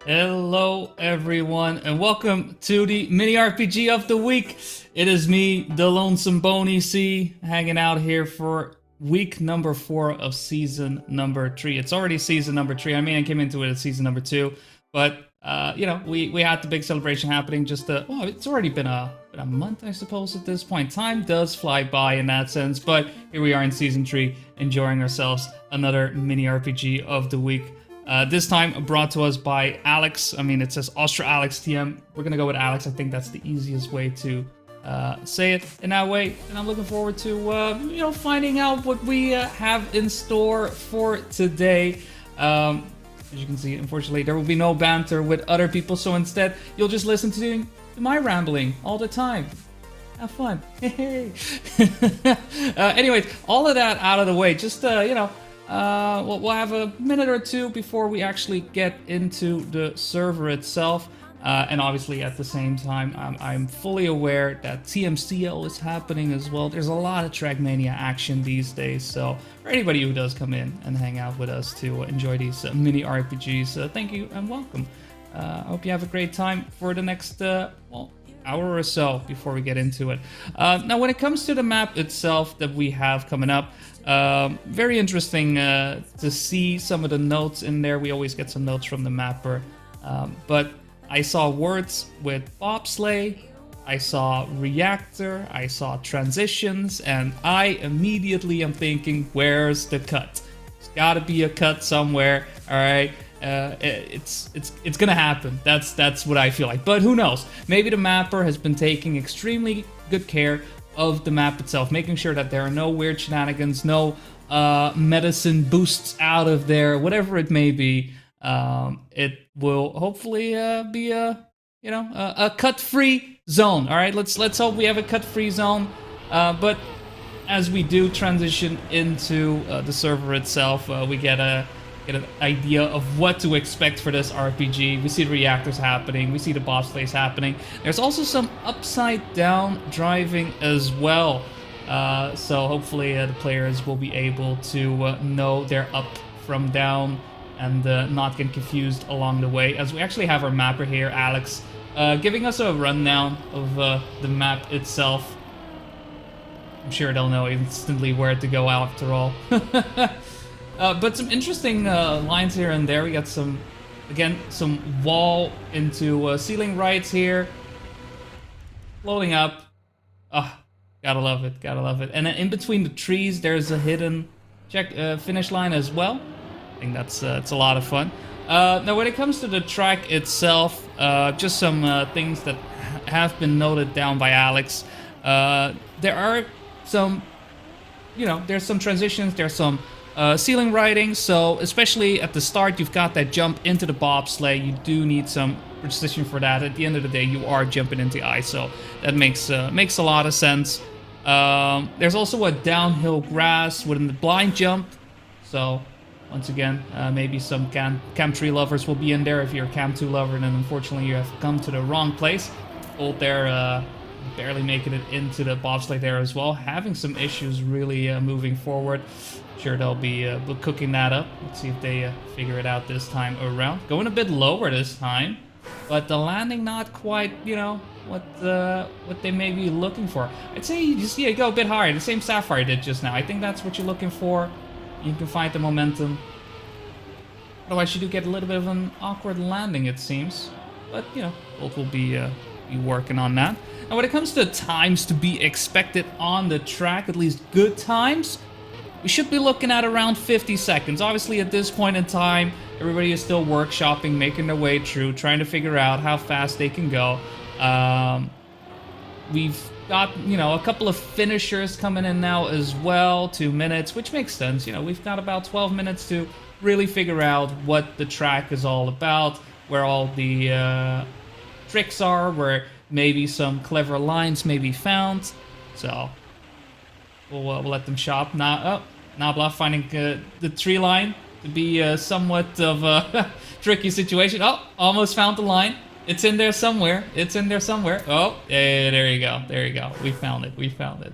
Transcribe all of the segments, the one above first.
Hello everyone and welcome to the mini RPG of the week. It is me, the Lonesome Boney C, hanging out here for week number 4 of season number 3. It's already season number 3. I mean, I came into it at season number 2, but we had the big celebration happening it's already been a month, I suppose, at this point. Time does fly by in that sense, but here we are in season 3, enjoying ourselves another mini RPG of the week. This time brought to us by Alex. I mean, it says Austria Alex TM. We're gonna go with Alex. I think that's the easiest way to say it in that way. And I'm looking forward to finding out what we have in store for today. As you can see, unfortunately, there will be no banter with other people. So instead, you'll just listen to my rambling all the time. Have fun. Anyways, all of that out of the way. Just we'll have a minute or two before we actually get into the server itself. And obviously at the same time, I'm fully aware that TMCL is happening as well. There's a lot of Trackmania action these days. So for anybody who does come in and hang out with us to enjoy these mini RPGs, thank you and welcome. I hope you have a great time for the next, hour or so before we get into it. Now, when it comes to the map itself that we have coming up, very interesting to see some of the notes in there. We always get some notes from the mapper, but I saw words with bobsleigh, I saw reactor, I saw transitions, and I immediately am thinking, where's the cut? There's gotta be a cut somewhere, alright? It's gonna happen. That's what I feel like. But who knows? Maybe the mapper has been taking extremely good care of the map itself, making sure that there are no weird shenanigans, no medicine boosts out of there, whatever it may be. It will hopefully be a cut-free zone. All right, let's hope we have a cut-free zone. But as we do transition into the server itself, we get an idea of what to expect for this RPG. We see the reactors happening, we see the bobsleighs happening. There's also some upside down driving as well. So hopefully the players will be able to know their up from down and not get confused along the way. As we actually have our mapper here, Alex, giving us a rundown of the map itself. I'm sure they'll know instantly where to go after all. But some interesting lines here and there. We got some wall into ceiling rights here. Loading up. Gotta love it, gotta love it. And then in between the trees, there's a hidden finish line as well. I think that's it's a lot of fun. Now, when it comes to the track itself, just some things that have been noted down by Alex. There are some, there's some transitions, there's some ceiling writing, so especially at the start, you've got that jump into the bobsleigh. You do need some precision for that. At the end of the day, you are jumping into ice, so that makes a lot of sense. There's also a downhill grass within the blind jump, so once again, maybe some Cam 3 lovers will be in there. If you're a Cam 2 lover, then unfortunately you have come to the wrong place. Old there, barely making it into the bobsleigh there as well. Having some issues really moving forward. Sure, they'll be cooking that up. Let's see if they figure it out this time around. Going a bit lower this time, but the landing not quite, what they may be looking for. I'd say you just go a bit higher. The same Sapphire did just now. I think that's what you're looking for. You can find the momentum. Otherwise, you do get a little bit of an awkward landing, it seems. But both will be working on that. And when it comes to times to be expected on the track, at least good times, we should be looking at around 50 seconds. Obviously, at this point in time, everybody is still workshopping, making their way through, trying to figure out how fast they can go. We've got, a couple of finishers coming in now as well, 2 minutes, which makes sense. We've got about 12 minutes to really figure out what the track is all about, where all the tricks are, where maybe some clever lines may be found. So we'll let them shop. Now, Nabla finding the tree line to be somewhat of a tricky situation. Oh, almost found the line. It's in there somewhere. It's in there somewhere. Oh, yeah, there you go. There you go. We found it. We found it.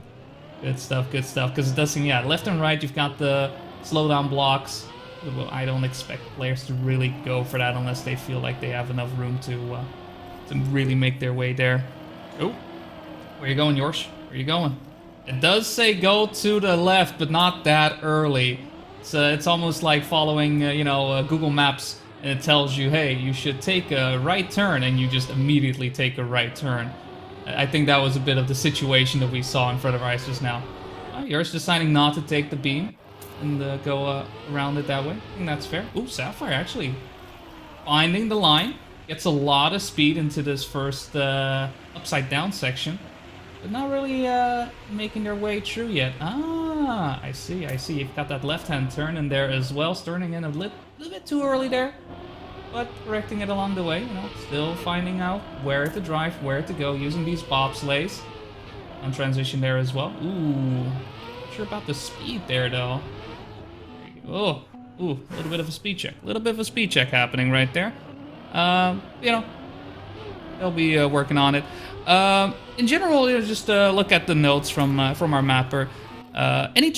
Good stuff. Good stuff. Because it doesn't, left and right, you've got the slowdown blocks. Well, I don't expect players to really go for that unless they feel like they have enough room to really make their way there. Oh, where you going, Yorsh? Where you going? It does say go to the left, but not that early. So it's almost like following, Google Maps, and it tells you, hey, you should take a right turn, and you just immediately take a right turn. I think that was a bit of the situation that we saw in front of our eyes just now. Yorsh deciding not to take the beam and go around it that way. I think that's fair. Ooh, Sapphire actually finding the line. Gets a lot of speed into this first upside down section. But not really making their way through yet. Ah, I see. You've got that left-hand turn in there as well. Turning in a little bit too early there. But correcting it along the way, still finding out where to drive, where to go, using these bobsleighs. On transition there as well. Ooh, not sure about the speed there though. Oh, ooh, a little bit of a speed check. A little bit of a speed check happening right there. They'll be working on it. In general, just look at the notes from our mapper. Any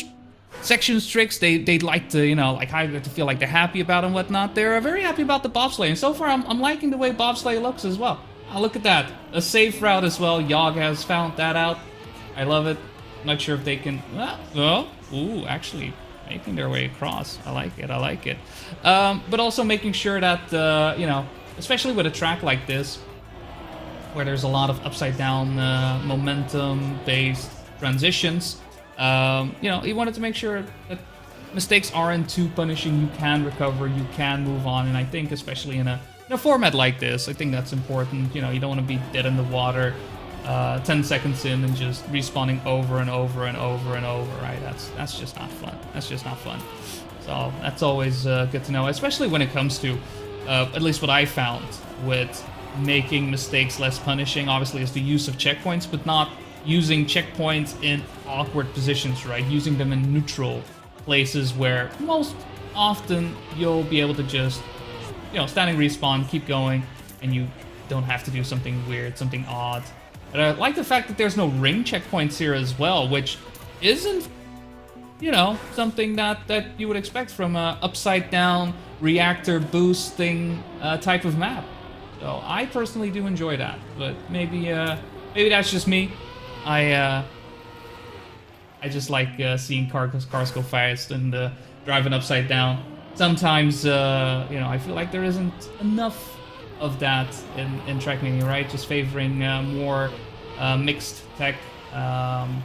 sections, tricks they'd like to, like I like to feel like they're happy about and whatnot. They're very happy about the bobsleigh, and so far I'm liking the way bobsleigh looks as well. Look at that, a safe route as well. Yogg has found that out. I love it. Not sure if they can. Ooh, actually making their way across. I like it. But also making sure that especially with a track like this, where there's a lot of upside down momentum-based transitions. You wanted to make sure that mistakes aren't too punishing. You can recover, you can move on, and I think especially in a format like this, I think that's important. You don't want to be dead in the water 10 seconds in and just respawning over and over and over and over, right? That's just not fun. So that's always good to know, especially when it comes to at least what I found with making mistakes less punishing, obviously, is the use of checkpoints, but not using checkpoints in awkward positions, right? Using them in neutral places where most often you'll be able to just, standing respawn, keep going, and you don't have to do something weird, something odd. But I like the fact that there's no ring checkpoints here as well, which isn't, something that you would expect from a upside down reactor boosting type of map. So I personally do enjoy that, but maybe that's just me. I just like seeing cars go fast and driving upside down. Sometimes I feel like there isn't enough of that in Trackmania, right? Just favoring more mixed tech and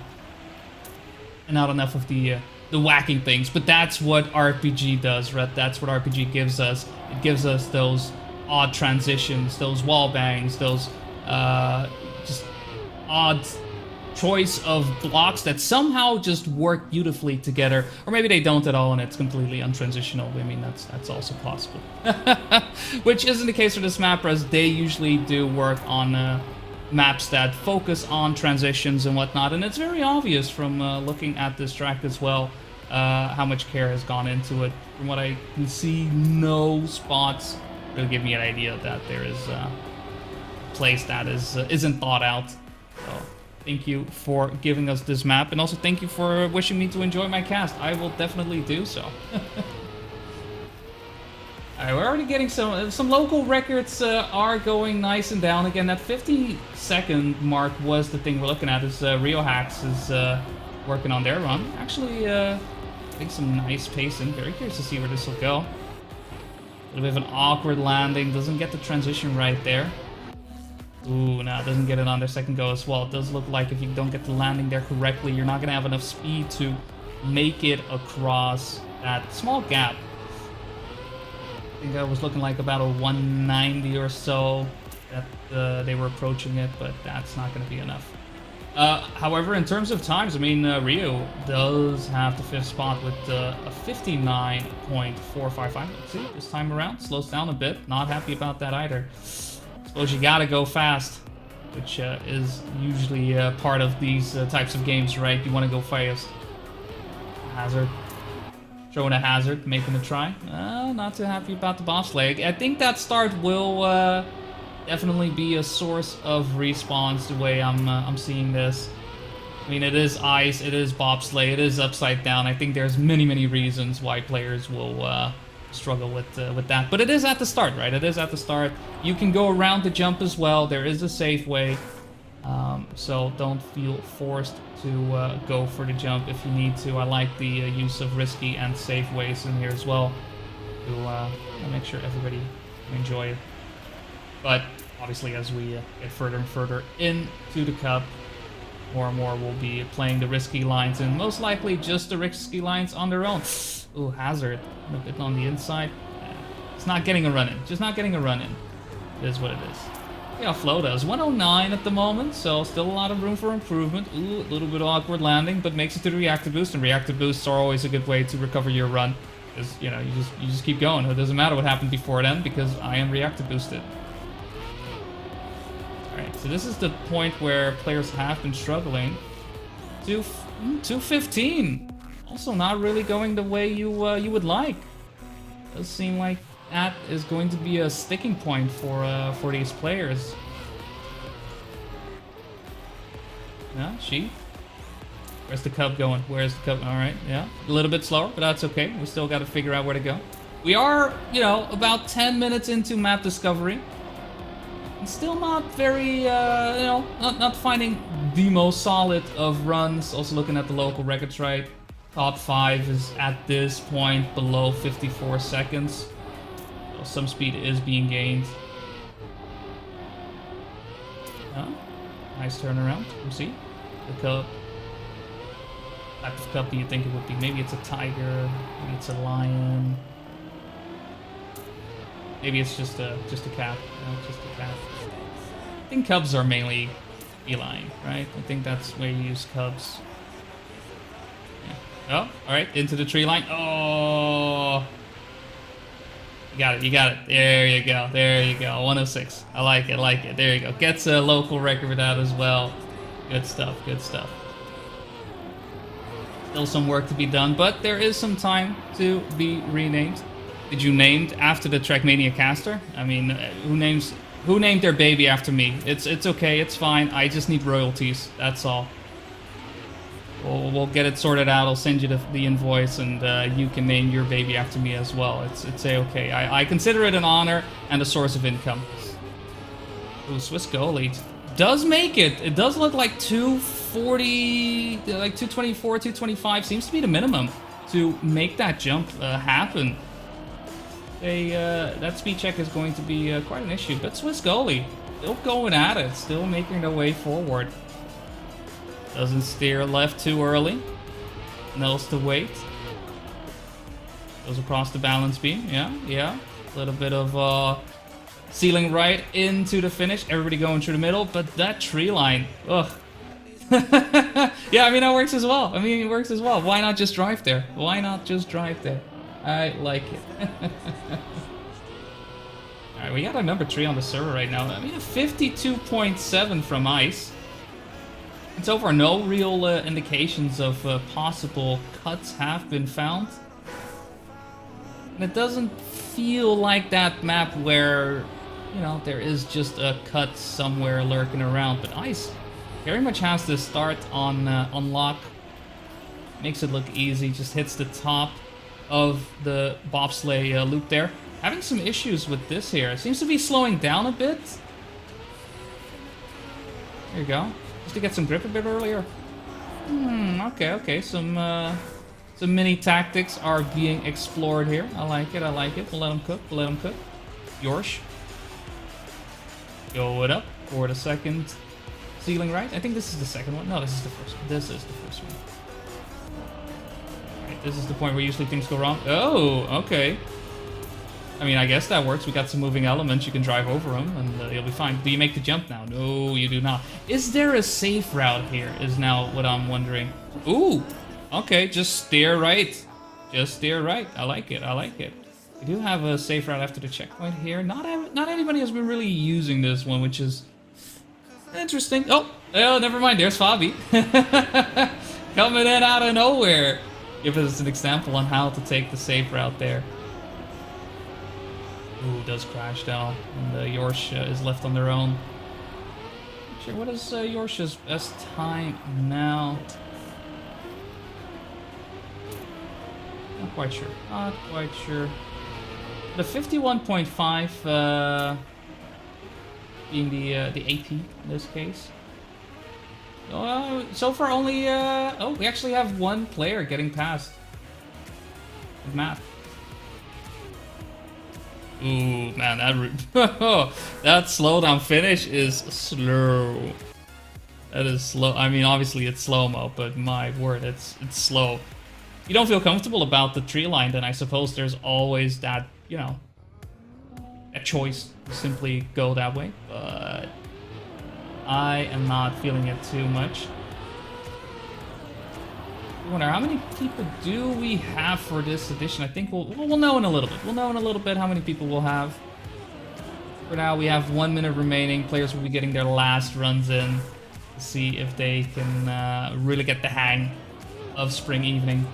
not enough of the whacking things. But that's what RPG does, right? That's what RPG gives us. It gives us those odd transitions, those wall bangs, those just odd choice of blocks that somehow just work beautifully together, or maybe they don't at all and it's completely untransitional. I mean, that's also possible. Which isn't the case for this map, as they usually do work on maps that focus on transitions and whatnot, and it's very obvious from looking at this track as well how much care has gone into it. From what I can see, no spots really give me an idea that there is a place that isn't thought out. So thank you for giving us this map, and also thank you for wishing me to enjoy my cast. I will definitely do so. Alright, we're already getting some local records are going nice and down. Again, that 50-second mark was the thing we're looking at, is Rio Hacks is working on their run. Actually, getting some nice pacing. Very curious to see where this will go. A little bit of an awkward landing. Doesn't get the transition right there. Ooh, no, doesn't get it on their second go as well. It does look like if you don't get the landing there correctly, you're not going to have enough speed to make it across that small gap. I think that was looking like about a 190 or so that they were approaching it, but that's not going to be enough. However, in terms of times, I mean, Rio does have the 5th spot with a 59.455. Let's see, this time around, slows down a bit. Not happy about that either. Suppose you gotta go fast, which is usually part of these types of games, right? You want to go fast. Hazard. Throwing a hazard, making a try. Not too happy about the bobsleigh. I think that start will definitely be a source of respawns the way I'm seeing this. I mean, it is ice, it is bobsleigh, it is upside down. I think there's many reasons why players will struggle with that. But it is at the start, right? It is at the start. You can go around the jump as well. There is a safe way. So don't feel forced to go for the jump if you need to. I like the use of risky and safe ways in here as well to make sure everybody can enjoy it. But obviously, as we get further and further into the cup, more and more will be playing the risky lines, and most likely just the risky lines on their own. Ooh, Hazard, a bit on the inside. It's not getting a run in. Just not getting a run in. It is what it is. Yeah, Flo does 109 at the moment, so still a lot of room for improvement. Ooh, a little bit awkward landing, but makes it to the reactive boost, and reactive boosts are always a good way to recover your run. Because you know, you just keep going. It doesn't matter what happened before then because I am reactive boosted. Alright, so this is the point where players have been struggling. 215. Also not really going the way you would like. Does seem like that is going to be a sticking point for these players. Yeah, she. Where's the cub going? Where's the cub? All right, yeah, a little bit slower, but that's okay. We still got to figure out where to go. We are, you know, about 10 minutes into map discovery. And still not very, not finding the most solid of runs. Also looking at the local records, right? Top 5 is at this point below 54 seconds. So some speed is being gained. Nice turnaround. We'll see. The cup. What type of cup do you think it would be? Maybe it's a tiger. Maybe it's a lion. Maybe it's just a cat. No, just a cat. I think cubs are mainly feline, right? I think that's where you use cubs. Yeah. Oh, all right, into the tree line. Oh, you got it. You got it. There you go. There you go. 106. I like it. I like it. There you go. Gets a local record with that as well. Good stuff. Good stuff. Still some work to be done, but there is some time to be renamed. Did you named after the Trackmania caster? I mean, who named their baby after me? It's okay, it's fine. I just need royalties. That's all. We'll get it sorted out. I'll send you the invoice, and you can name your baby after me as well. It's okay. I consider it an honor and a source of income. Ooh, Swiss goalie does make it. It does look like 240, like 224, 225 seems to be the minimum to make that jump happen. That speed check is going to be quite an issue, but Swiss goalie still going at it, still making their way forward. Doesn't steer left too early. Knows to wait. Goes across the balance beam. Yeah. A little bit of sealing right into the finish. Everybody going through the middle, but that tree line. Ugh. Yeah, I mean, that works as well. It works as well. Why not just drive there? Why not just drive there? I like it. Alright, we got our number 3 on the server right now. I mean, a 52.7 from ICE. And so far, no real indications of possible cuts have been found. And it doesn't feel like that map where, you know, there is just a cut somewhere lurking around. But ICE very much has the start on lock. Makes it look easy, just hits the top of the bobsleigh loop there. Having some issues with this here. It seems to be slowing down a bit. There you go. Just to get some grip a bit earlier. Okay. Some mini tactics are being explored here. I like it. We'll let them cook. Yorsh. Go it up for the second ceiling right. I think this is the second one. No, this is the first one. This is the first one. This is the point where usually things go wrong. Oh, okay. I mean, I guess that works. We got some moving elements. You can drive over them, and you'll be fine. Do you make the jump now? No, you do not. Is there a safe route here? Is now what I'm wondering. Ooh, okay. Just steer right. Just steer right. I like it. We do have a safe route after the checkpoint here. Not anybody has been really using this one, which is interesting. Oh, never mind. There's Fabi. Coming in out of nowhere. Give us an example on how to take the safe route there. Ooh, does crash down, and Yorsh is left on their own. Sure, what is Yorsh's best time now? Not quite sure. The 51.5 being the AP in this case. So far only, oh, we actually have one player getting past. Good math. Ooh, man, that slowdown finish is slow. That is slow. I mean, obviously it's slow-mo, but my word, it's slow. If you don't feel comfortable about the tree line, then I suppose there's always that, you know, a choice to simply go that way, but I am not feeling it too much. I wonder how many people do we have for this edition. I think we'll know in a little bit. We'll know in a little bit how many people we'll have. For now, we have 1 minute remaining. Players will be getting their last runs in to see if they can really get the hang of Spring Evening.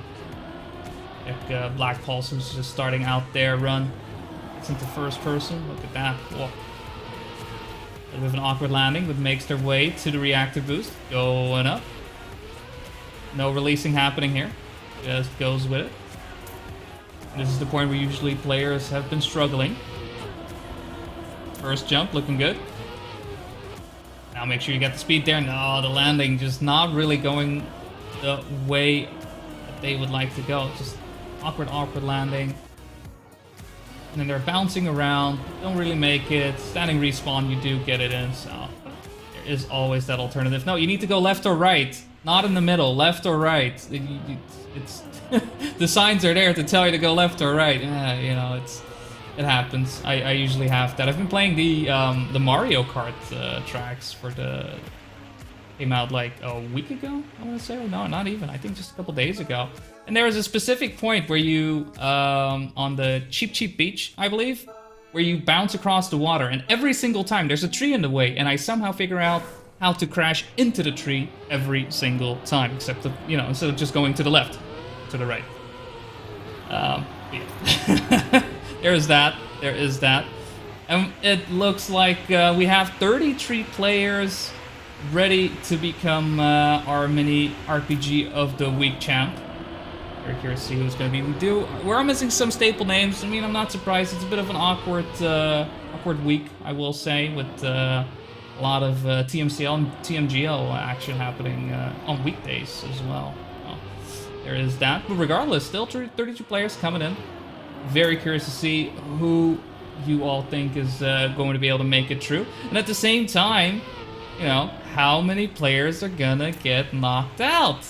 Like Black Pulse, who's just starting out their run. It's into first person. Look at that. Whoa. A bit of an awkward landing, but makes their way to the reactor boost. Going up. No releasing happening here. Just goes with it. And this is the point where usually players have been struggling. First jump looking good. Now make sure you get the speed there. No, the landing just not really going the way that they would like to go. Just awkward landing. And then they're bouncing around. Don't really make it. Standing respawn, you do get it in. So there is always that alternative. No, you need to go left or right. Not in the middle, left or right. It's the signs are there to tell you to go left or right. Yeah, you know, it happens. I usually have that. I've been playing the Mario Kart tracks for the came out like a week ago. I want to say, no, not even. I think just a couple days ago. And there was a specific point where you on the Cheap Beach, I believe, where you bounce across the water, and every single time there's a tree in the way, and I somehow figure out how to crash into the tree every single time, except that, you know, instead of just going to the left, to the right. Yeah. There is that. And it looks like we have 33 players ready to become our mini RPG of the week champ. Very curious to see who's going to be. We're missing some staple names. I mean, I'm not surprised. It's a bit of an awkward week, I will say, with a lot of TMCL and TMGL action happening on weekdays as well. So, there is that. But regardless, still 32 players coming in. Very curious to see who you all think is going to be able to make it through. And at the same time, you know, how many players are gonna get knocked out?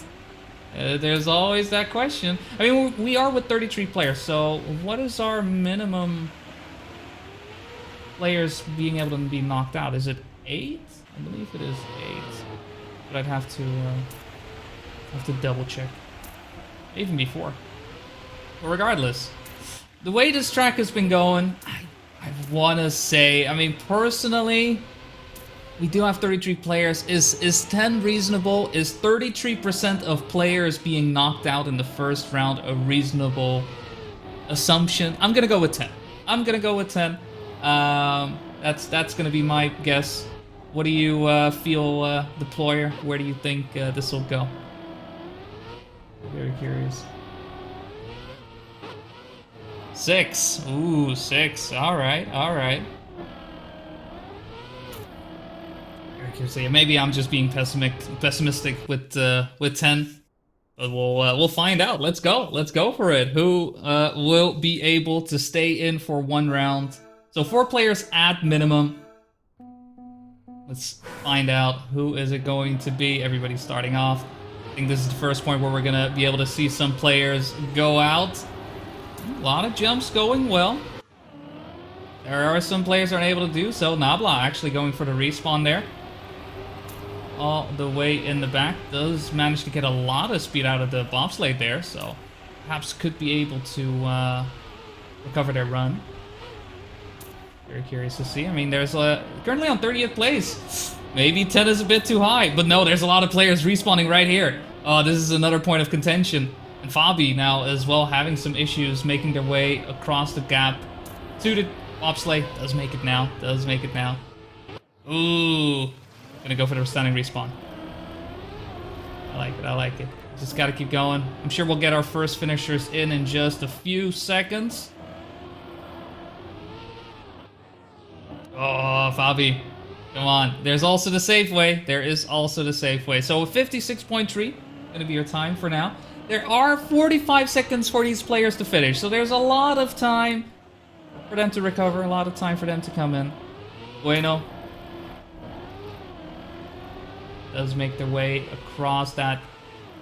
There's always that question. I mean, we are with 33 players, so what is our minimum players being able to be knocked out? Is it 8? I believe it is 8. But I'd have to double check. Even before. But regardless, the way this track has been going, I want to say, I mean, personally, we do have 33 players. Is 10 reasonable? Is 33% of players being knocked out in the first round a reasonable assumption? I'm gonna go with 10. I'm gonna go with 10. That's gonna be my guess. What do you feel, Deployer? Where do you think this will go? Very curious. 6. Ooh, 6. All right. So maybe I'm just being pessimistic with 10, but we'll find out. Let's go for it. Who will be able to stay in for one round? So 4 players at minimum. Let's find out who is it going to be. Everybody's starting off. I think this is the first point where we're gonna be able to see some players go out. A lot of jumps going well. There are some players that aren't able to do so. Nabla actually going for the respawn there. All the way in the back. Does manage to get a lot of speed out of the bobsleigh there, so perhaps could be able to recover their run. Very curious to see. I mean, there's currently on 30th place. Maybe 10 is a bit too high, but no, there's a lot of players respawning right here. Oh, this is another point of contention. And Fabi now as well having some issues making their way across the gap to the bobsleigh. Does make it now. Ooh. Gonna go for the stunning respawn. I like it. Just gotta keep going. I'm sure we'll get our first finishers in just a few seconds. Oh, Fabi. Come on. There's also the safe way. There is also the safe way. So 56.3 going to be your time for now. There are 45 seconds for these players to finish. So there's a lot of time for them to recover. A lot of time for them to come in. Bueno does make their way across that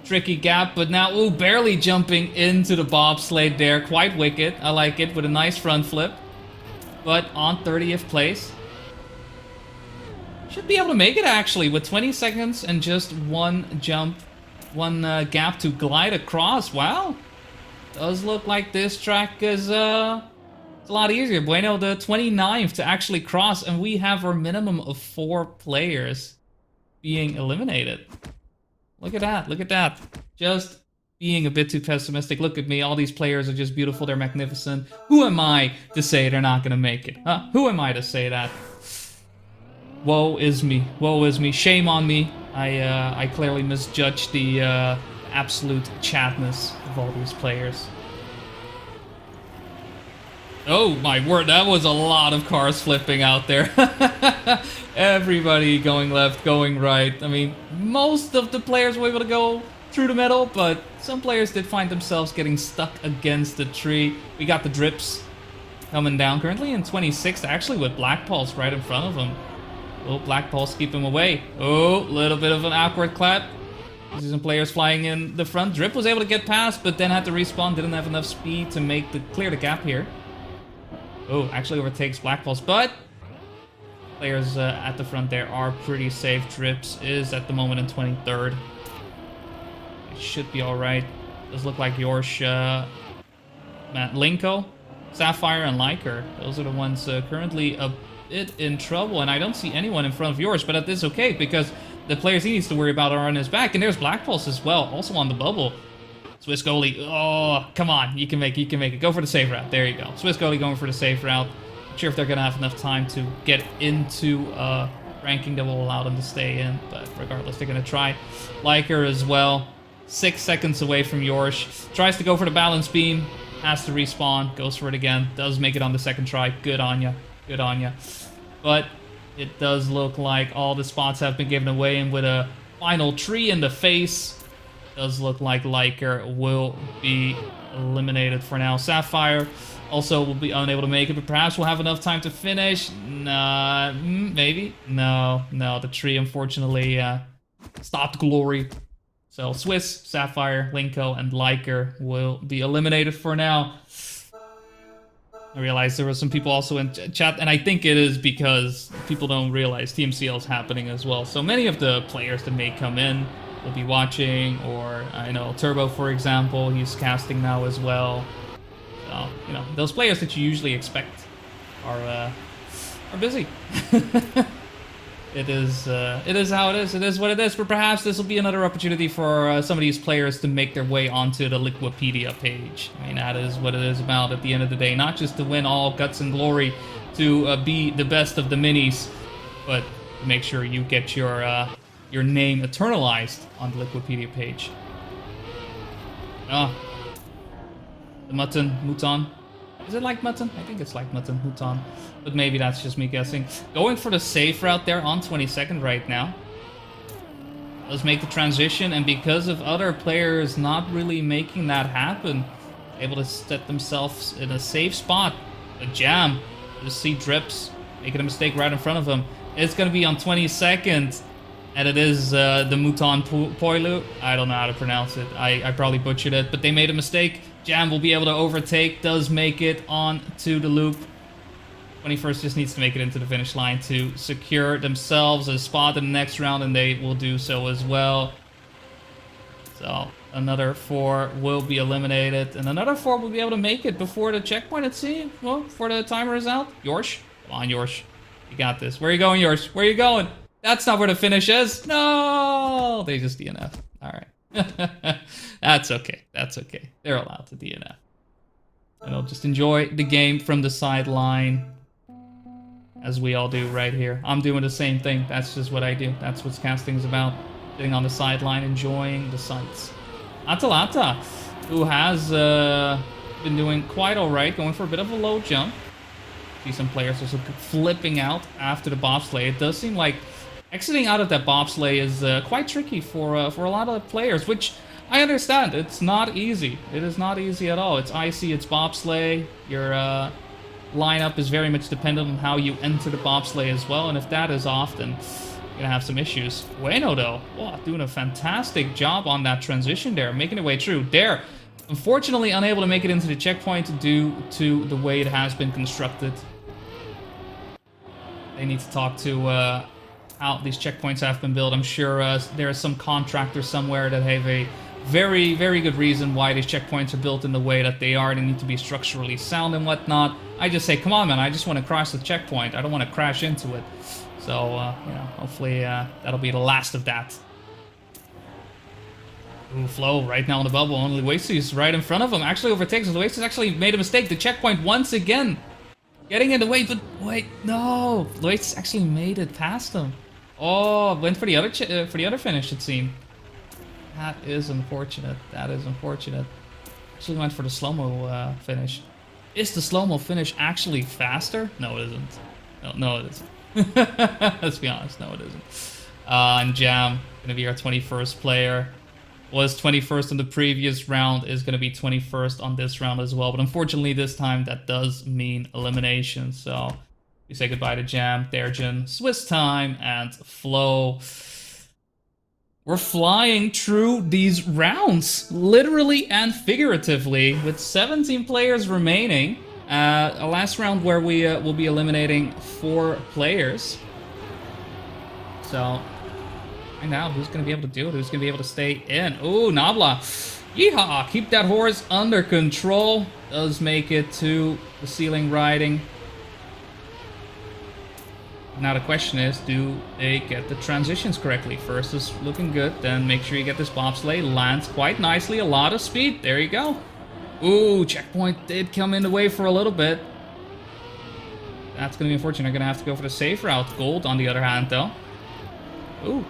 tricky gap. But now, ooh, barely jumping into the bobsleigh there. Quite wicked. I like it with a nice front flip. But on 30th place. Should be able to make it actually with 20 seconds and just one jump, one gap to glide across. Wow. Does look like this track is it's a lot easier. Bueno, the 29th to actually cross, and we have our minimum of 4 players being eliminated. Look at that. Look at that. Just being a bit too pessimistic. Look at me. All these players are just beautiful. They're magnificent. Who am I to say they're not going to make it? Huh? Who am I to say that? Woe is me. Woe is me. Shame on me. I clearly misjudged the absolute chatness of all these players. Oh my word, that was a lot of cars flipping out there. Everybody going left, going right. I mean, most of the players were able to go through the middle, but some players did find themselves getting stuck against the tree. We got the drips coming down, currently in 26th, actually with Black Pulse right in front of him. Oh, Black Pulse keep him away. Oh, little bit of an awkward clap. See some players flying in the front. Drip was able to get past, but then had to respawn. Didn't have enough speed to make clear the gap here. Oh, actually overtakes Black Pulse, but players at the front there are pretty safe. Drips is at the moment in 23rd. It should be alright. Does look like Yorsh, Linko, Sapphire, and Liker. Those are the ones currently a bit in trouble, and I don't see anyone in front of Yorsh, but that is okay because the players he needs to worry about are on his back, and there's Black Pulse as well, also on the bubble. Swiss goalie, oh, come on, you can make it, Go for the safe route, there you go. Swiss goalie going for the safe route. Not sure if they're going to have enough time to get into ranking that will allow them to stay in, but regardless, they're going to try. Liker as well, 6 seconds away from Yorsh. Tries to go for the balance beam, has to respawn, goes for it again, does make it on the second try. Good on ya, good on ya. But it does look like all the spots have been given away, and with a final tree in the face, does look like Liker will be eliminated for now. Sapphire also will be unable to make it, but perhaps we'll have enough time to finish. Nah, maybe? No, the tree unfortunately stopped glory. So Swiss, Sapphire, Linko, and Liker will be eliminated for now. I realized there were some people also in chat, and I think it is because people don't realize TMCL is happening as well. So many of the players that may come in will be watching, or I know Turbo, for example, he's casting now as well. So, you know, those players that you usually expect are busy. It is how it is. It is what it is. But perhaps this will be another opportunity for some of these players to make their way onto the Liquipedia page. I mean, that is what it is about at the end of the day. Not just to win all guts and glory, to be the best of the minis, but to make sure you get your name eternalized on the Liquipedia page. Ah, the Mutton. Is it like Mutton? I think it's like Mutton. But maybe that's just me guessing. Going for the safe route there on 22nd right now. Let's make the transition, and because of other players not really making that happen, able to set themselves in a safe spot. A jam. Just see Drips making a mistake right in front of him. It's going to be on 22nd, and it is the Mouton Poilu. I don't know how to pronounce it. I probably butchered it, but they made a mistake. Jam will be able to overtake, does make it on to the loop. 21st just needs to make it into the finish line to secure themselves a spot in the next round, and they will do so as well. So another 4 will be eliminated, and another 4 will be able to make it before the checkpoint. Let's see. Well, before the timer is out. Yorsh, come on, Yorsh. You got this. Where are you going, Yorsh? Where are you going? That's not where the finish is. No! They just DNF. All right. That's okay. That's okay. They're allowed to DNF. And I'll just enjoy the game from the sideline, as we all do right here. I'm doing the same thing. That's just what I do. That's what casting's about. Sitting on the sideline, enjoying the sights. Atalanta, who has been doing quite alright, going for a bit of a low jump. See some players also flipping out after the bobsleigh. It does seem like exiting out of that bobsleigh is quite tricky for a lot of players, which I understand. It's not easy. It is not easy at all. It's icy, it's bobsleigh. Your lineup is very much dependent on how you enter the bobsleigh as well, and if that is off, then you're gonna have some issues. Bueno, though, oh, doing a fantastic job on that transition there, making their way through. There, unfortunately unable to make it into the checkpoint due to the way it has been constructed. They need to talk to how these checkpoints have been built. I'm sure there is some contractor somewhere that have a very, very good reason why these checkpoints are built in the way that they are. They need to be structurally sound and whatnot. I just say, come on, man, I just want to cross the checkpoint. I don't want to crash into it. So, you know, hopefully that'll be the last of that. Ooh, Flo right now on the bubble. Only Luisi's right in front of him. Actually overtakes him. Luisi's actually made a mistake. The checkpoint once again. Getting in the way, but wait, no. Luis actually made it past him. Oh, went for the other finish, it seemed. That is unfortunate. That is unfortunate. Actually went for the slow-mo finish. Is the slow-mo finish actually faster? No, it isn't. No, it isn't. Let's be honest. No, it isn't. And Jam, gonna be our 21st player. Was 21st in the previous round, is going to be 21st on this round as well. But unfortunately, this time that does mean elimination. So we say goodbye to Jam, Derjan, Swiss Time, and Flo. We're flying through these rounds, literally and figuratively, with 17 players remaining. A last round where we will be eliminating 4 players. So... now, who's going to be able to do it? Who's going to be able to stay in? Ooh, Nabla. Yeehaw! Keep that horse under control. Does make it to the ceiling riding. Now the question is, do they get the transitions correctly? First is looking good, then make sure you get this bobsleigh. Lands quite nicely, a lot of speed. There you go. Ooh, checkpoint did come in the way for a little bit. That's going to be unfortunate. I'm going to have to go for the safe route. Gold, on the other hand, though. Ooh.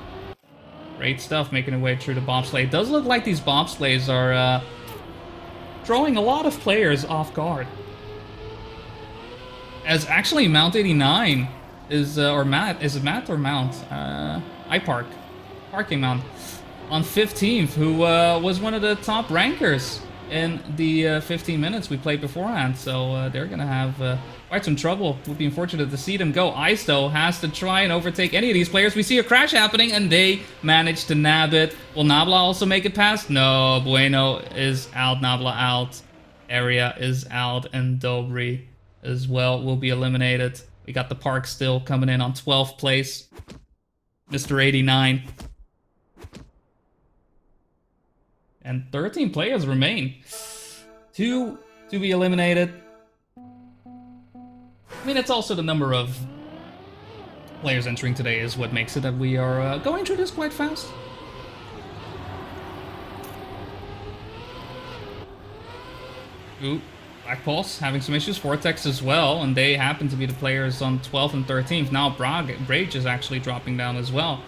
Great stuff, making their way through the bobsleigh. It does look like these bobsleighs are throwing a lot of players off guard. As actually Mount 89 is, or Matt, is it Matt or Mount? iPark. Parking Mount. On 15th, who was one of the top rankers in the 15 minutes we played beforehand. So they're going to have quite some trouble. Would be unfortunate to see them go. Ice, though, has to try and overtake any of these players. We see a crash happening, and they manage to nab it. Will Nabla also make it past? No, Bueno is out, Nabla out. Area is out, and Dobry as well will be eliminated. We got the Park still coming in on 12th place. Mr. 89. And 13 players remain. 2 to be eliminated. I mean, it's also the number of players entering today is what makes it that we are going through this quite fast. Ooh, Black Pulse having some issues. Vortex as well, and they happen to be the players on 12th and 13th. Now Brage is actually dropping down as well.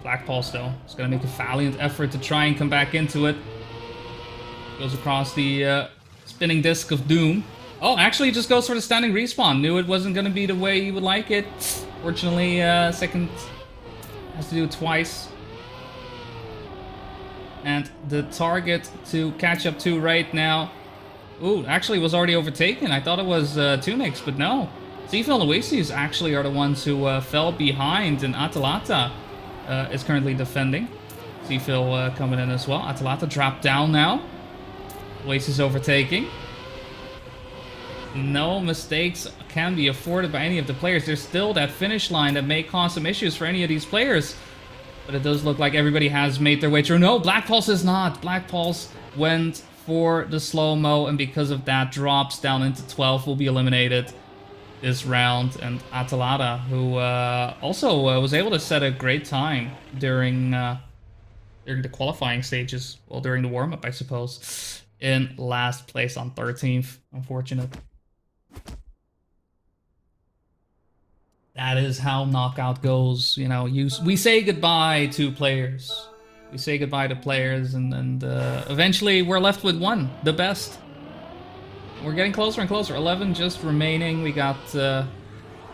Black Pulse, though, is going to make a valiant effort to try and come back into it. Goes across the spinning disc of doom. Oh, actually just goes for the standing respawn. Knew it wasn't going to be the way he would like it. Fortunately, second has to do it twice. And the target to catch up to right now... Ooh, actually was already overtaken. I thought it was Tunix, but no. Zifel and Oasis actually are the ones who fell behind, and Atalanta is currently defending. Zifel coming in as well. Atalanta dropped down now. Oasis overtaking. No mistakes can be afforded by any of the players. There's still that finish line that may cause some issues for any of these players. But it does look like everybody has made their way through. No, Black Pulse is not. Black Pulse went for the slow-mo, and because of that, drops down into 12, will be eliminated this round. And Atalanta, who also was able to set a great time during the qualifying stages. Well, during the warm-up, I suppose. In last place on 13th. Unfortunate. That is how knockout goes. You know, we say goodbye to players. We say goodbye to players, and eventually we're left with one, the best. we're getting closer and closer. 11 just remaining. We got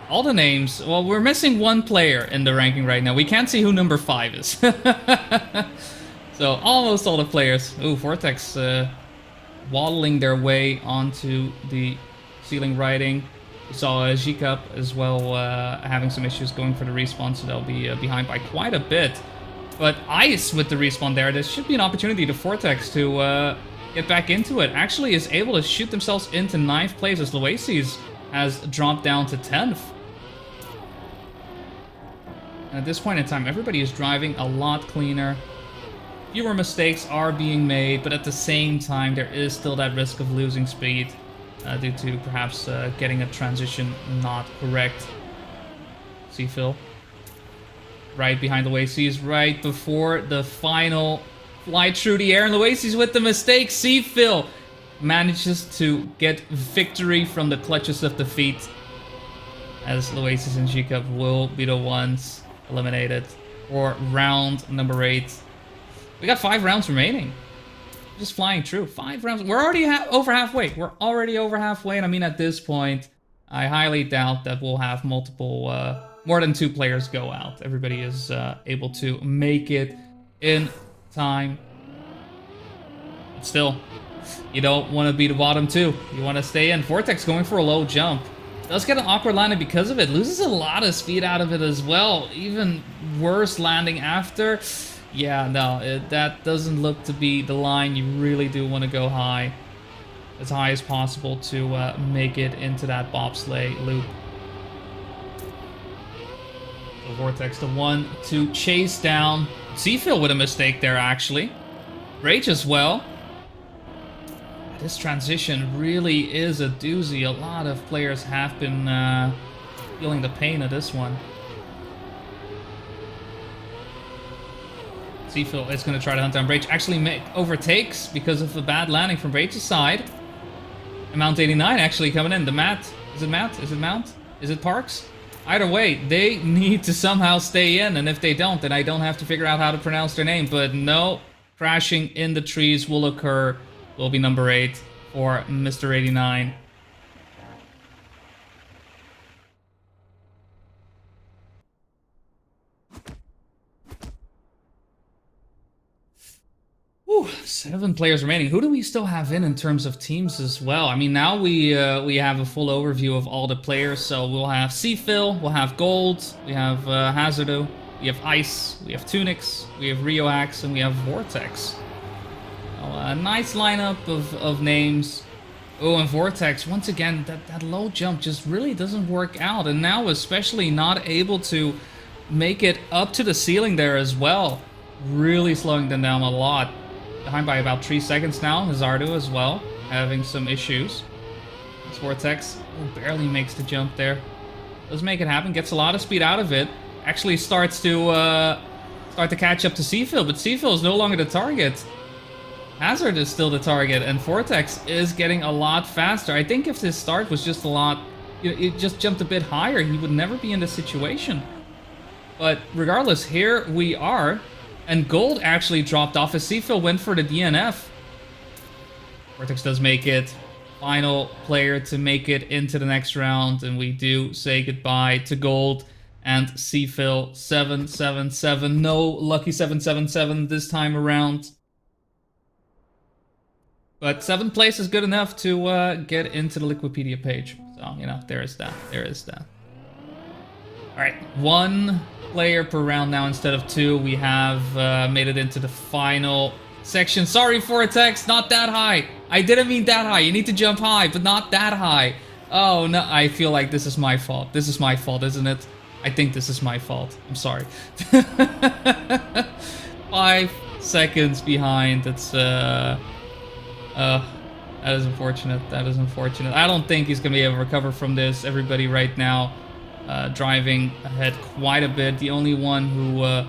all the names. Well, we're missing one player in the ranking right now. We can't see who number 5 is. So almost all the players. Ooh, Vortex waddling their way onto the ceiling writing. We saw G-Cup as well having some issues going for the respawn, so they'll be behind by quite a bit. But Ice with the respawn there, this should be an opportunity to Vortex to get back into it. Actually is able to shoot themselves into 9th place as Loaces has dropped down to 10th. And at this point in time, everybody is driving a lot cleaner. Fewer mistakes are being made, but at the same time, there is still that risk of losing speed due to perhaps getting a transition not correct. See Phil? Right behind Loaces, right before the final flight through the air, and Loaces with the mistake. See Phil manages to get victory from the clutches of defeat, as Loaces and G-Cup will be the ones eliminated for round number 8. We got 5 rounds remaining. Just flying through. 5 rounds. We're already over halfway. We're already over halfway, and I mean, at this point, I highly doubt that we'll have multiple, more than 2 players go out. Everybody is able to make it in time. But still, you don't want to be the bottom 2. You want to stay in. Vortex going for a low jump. Does get an awkward landing because of it. Loses a lot of speed out of it as well. Even worse landing after. Yeah, no, that doesn't look to be the line. You really do want to go high as possible to make it into that bobsleigh loop. So Vortex, the one to chase down. Seafield with a mistake there, actually. Rage as well. This transition really is a doozy. A lot of players have been feeling the pain of this one. Seafield is going to try to hunt down Rage. Actually overtakes because of the bad landing from Rage's side. And Mount 89 actually coming in. The Matt. Is it Matt? Is it Mount? Is it Parks? Either way, they need to somehow stay in. And if they don't, then I don't have to figure out how to pronounce their name. But no, crashing in the trees will occur. Will be number 8 for Mr. 89. Whew, 7 players remaining. Who do we still have in terms of teams as well? I mean, now we have a full overview of all the players. So we'll have Seafill, we'll have Gold, we have Hazardo, we have Ice, we have Tunix, we have Rioax, and we have Vortex. A nice lineup of names. Oh, and Vortex, once again, that low jump just really doesn't work out. And now especially not able to make it up to the ceiling there as well. Really slowing them down a lot. Behind by about 3 seconds now. Hazardo as well, having some issues. This Vortex barely makes the jump there. Does make it happen, gets a lot of speed out of it. Actually starts to catch up to Seafill, but Seafill is no longer the target. Hazard is still the target, and Vortex is getting a lot faster. I think if this start was just a lot, it just jumped a bit higher, he would never be in this situation. But regardless, here we are, and Gold actually dropped off as Seafill went for the DNF. Vortex does make it. Final player to make it into the next round, and we do say goodbye to Gold and Seafill. 777. No lucky 777 this time around. But 7th place is good enough to get into the Liquipedia page. So, you know, there is that. There is that. Alright, 1 player per round now instead of 2. We have made it into the final section. Sorry, Vortex, not that high. I didn't mean that high. You need to jump high, but not that high. Oh, no, I feel like this is my fault. This is my fault, isn't it? I think this is my fault. I'm sorry. 5 seconds behind. It's, that is unfortunate. That is unfortunate. I don't think he's going to be able to recover from this. Everybody right now driving ahead quite a bit. The only one who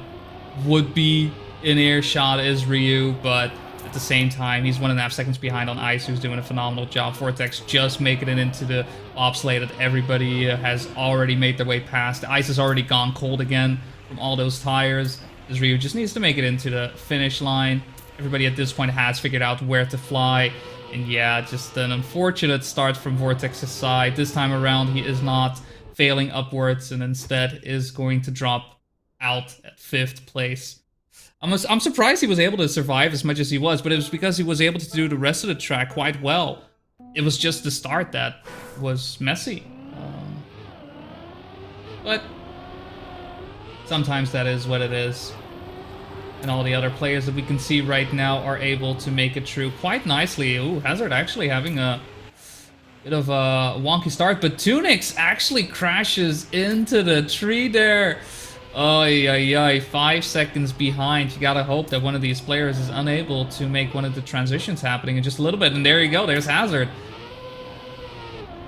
would be in earshot is Ryu, but at the same time, he's 1.5 seconds behind on Ice, who's doing a phenomenal job. Vortex just making it into the bobsleigh that everybody has already made their way past. The Ice has already gone cold again from all those tires. As Ryu just needs to make it into the finish line. Everybody at this point has figured out where to fly. And yeah, just an unfortunate start from Vortex's side. This time around, he is not failing upwards and instead is going to drop out at 5th place. I'm surprised he was able to survive as much as he was, but it was because he was able to do the rest of the track quite well. It was just the start that was messy. But sometimes that is what it is. And all the other players that we can see right now are able to make it through quite nicely. Ooh, Hazard actually having a bit of a wonky start, but Tunix actually crashes into the tree there. Oh, 5 seconds behind. You gotta hope that one of these players is unable to make one of the transitions happening in just a little bit. And there you go, there's Hazard.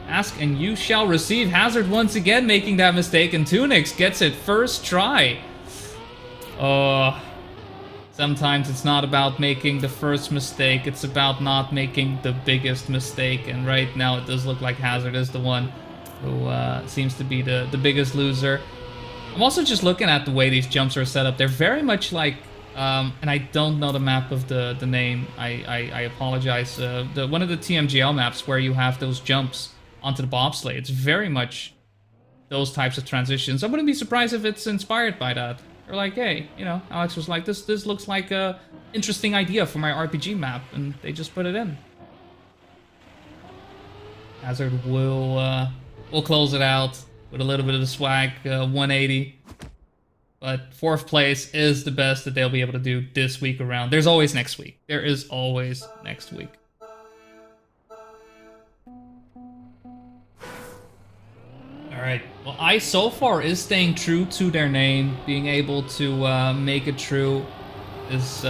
Ask and you shall receive. Hazard once again making that mistake, and Tunix gets it first try. Sometimes it's not about making the first mistake, it's about not making the biggest mistake. And right now it does look like Hazard is the one who seems to be the biggest loser. I'm also just looking at the way these jumps are set up. They're very much like, and I don't know the map of the name, I apologize. One of the TMGL maps where you have those jumps onto the bobsleigh. It's very much those types of transitions. I wouldn't be surprised if it's inspired by that. They're like, hey, you know, Alex was like, this looks like a interesting idea for my RPG map, and they just put it in. Hazard will close it out with a little bit of the swag, 180. But 4th place is the best that they'll be able to do this week around. There's always next week. There is always next week. Alright, well, ICE so far is staying true to their name, being able to make it through this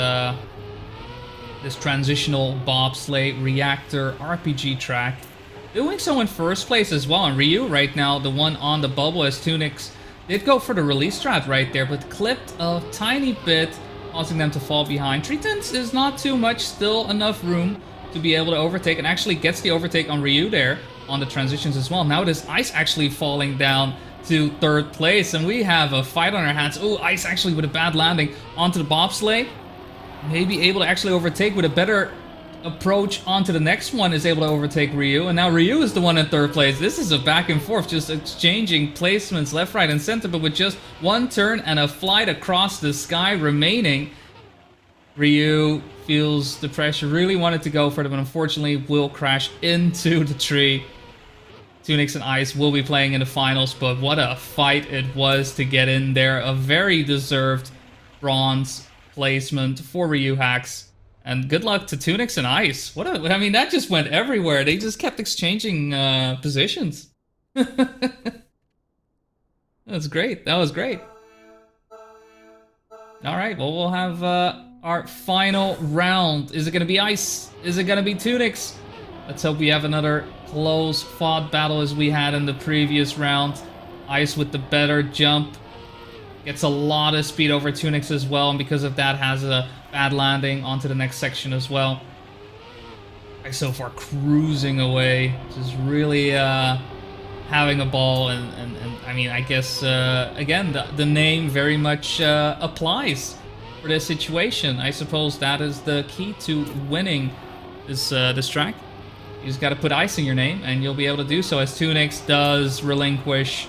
transitional bobsleigh reactor RPG track. Doing so in 1st place as well, and Ryu right now, the one on the bubble as Tunix did go for the release strat right there, but clipped a tiny bit, causing them to fall behind. 3/10 is not too much, still enough room to be able to overtake, and actually gets the overtake on Ryu there on the transitions as well. Now it is ICE actually falling down to 3rd place, and we have a fight on our hands. Ooh, ICE actually with a bad landing onto the bobsleigh. Maybe able to actually overtake with a better approach onto the next one, is able to overtake Ryu, and now Ryu is the one in 3rd place. This is a back and forth, just exchanging placements left, right, and center, but with just one turn and a flight across the sky remaining. Ryu feels the pressure, really wanted to go for it, but unfortunately will crash into the tree. Tunix and ICE will be playing in the finals, but what a fight it was to get in there. A very deserved bronze placement for Ryu Hacks. And good luck to Tunix and ICE. I mean, that just went everywhere. They just kept exchanging positions. That's great. That was great. All right, well, we'll have our final round. Is it going to be ICE? Is it going to be Tunix? Let's hope we have another close fought battle as we had in the previous round. ICE with the better jump. Gets a lot of speed over Tunix as well, and because of that has a bad landing onto the next section as well. ICE so far cruising away, just really having a ball, and I mean, I guess, again, the name very much applies for this situation. I suppose that is the key to winning this track. You just got to put ICE in your name, and you'll be able to do so, as Tunix does relinquish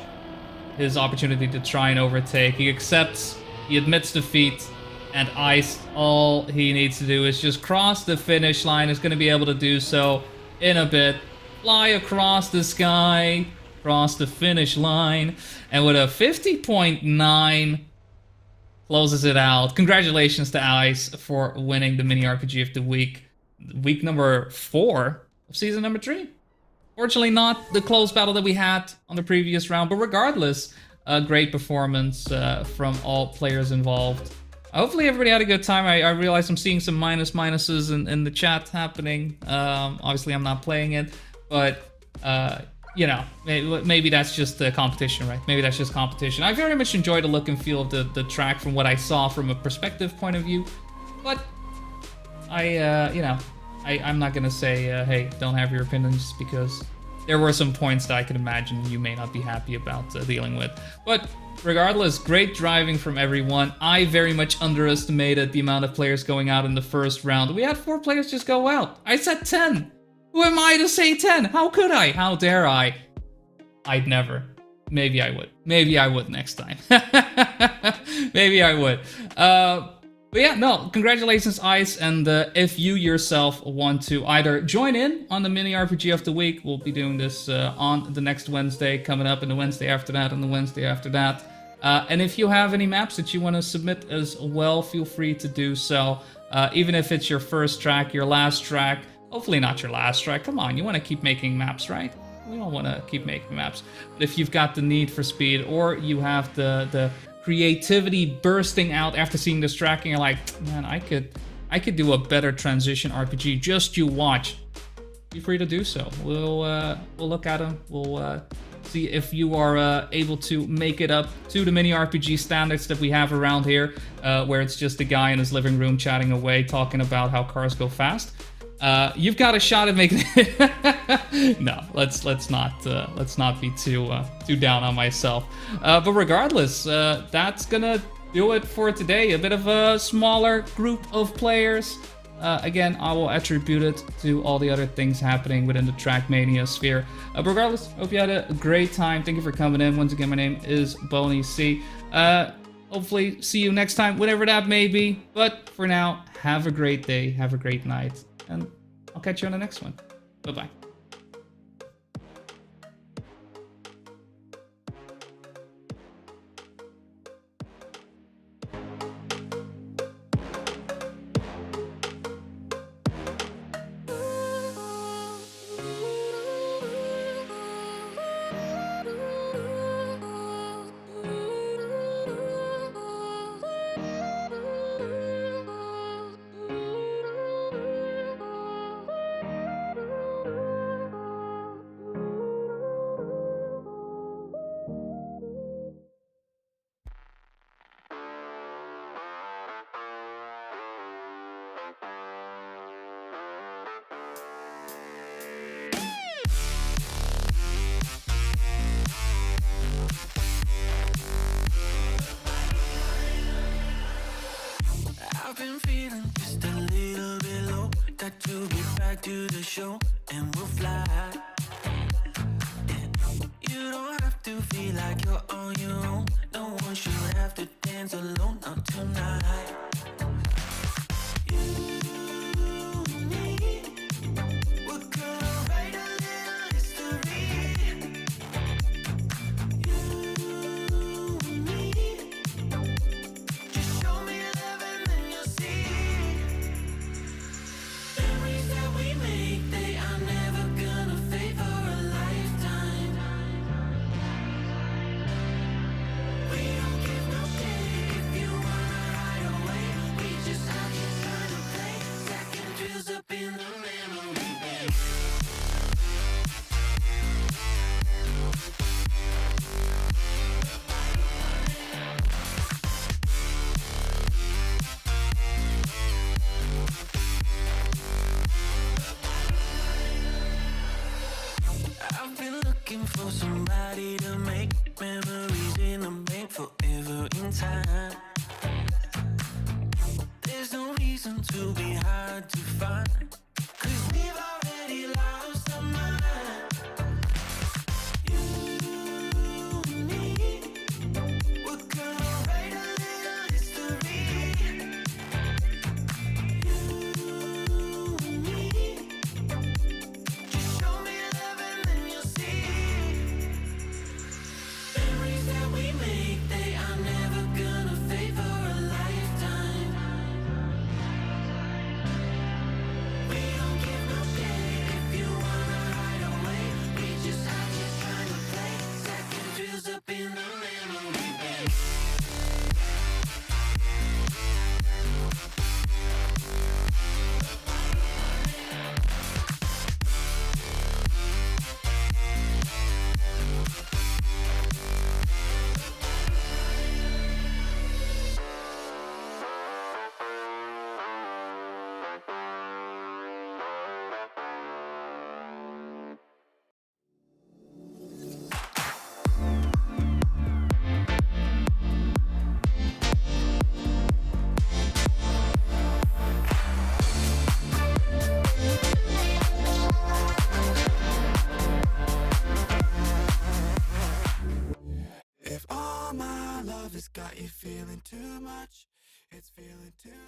his opportunity to try and overtake. He accepts, he admits defeat, and ICE, all he needs to do is just cross the finish line. Is going to be able to do so in a bit. Fly across the sky, cross the finish line, and with a 50.9, closes it out. Congratulations to ICE for winning the mini RPG of the week. Week number 4 of season number 3. Fortunately not the close battle that we had on the previous round, but regardless, a great performance from all players involved. Hopefully everybody had a good time. I realize I'm seeing some minuses in the chat happening. Obviously I'm not playing it, but you know, maybe that's just the competition, right? Maybe that's just competition. I very much enjoyed the look and feel of the track from what I saw from a perspective point of view, but you know, I'm not gonna say, hey, don't have your opinions, because there were some points that I can imagine you may not be happy about dealing with. But regardless, great driving from everyone. I very much underestimated the amount of players going out in the first round. We had 4 players just go out. I said 10. Who am I to say 10? How could I? How dare I? I'd never. Maybe I would. Maybe I would next time. Maybe I would. But yeah, no, congratulations, Ice. And if you yourself want to either join in on the mini RPG of the week, we'll be doing this on the next Wednesday, coming up, and the Wednesday after that, and the Wednesday after that. And if you have any maps that you want to submit as well, feel free to do so. Even if it's your first track, your last track, hopefully not your last track. Come on, you want to keep making maps, right? We all want to keep making maps. But if you've got the need for speed, or you have the creativity bursting out after seeing this track, and you're like, man, I could do a better transition RPG. Just you watch. Be free to do so. We'll look at them. We'll see if you are able to make it up to the mini RPG standards that we have around here, where it's just a guy in his living room chatting away, talking about how cars go fast. You've got a shot at making it. No, let's not be too down on myself. But regardless, that's gonna do it for today. A bit of a smaller group of players. Again, I will attribute it to all the other things happening within the Trackmania sphere. But regardless, hope you had a great time. Thank you for coming in. Once again, my name is Boney C. Hopefully, see you next time, whatever that may be. But for now, have a great day, have a great night, and I'll catch you on the next one. Bye-bye. I've been feeling just a little bit low. Got to get back to the show and we'll fly. Yeah. You don't have to feel like you're on your own. No one should have to dance alone, not tonight. You and me, we're gonna write a little history. You and me, just show me love and then you'll see. Memories that we make, they are never gonna fade for a lifetime. We don't give no shit if you wanna ride away. We just out here trying to play. Second feels up in the memory bank. I've been looking for somebody to make memories in the bank forever in time. There's no reason to be hard to find, 'cause we've already lost our mind. You and me, we're gonna write a little history. You and me, just show me love and then you'll see. Memories that we make, they are never gonna fade for a lifetime. tell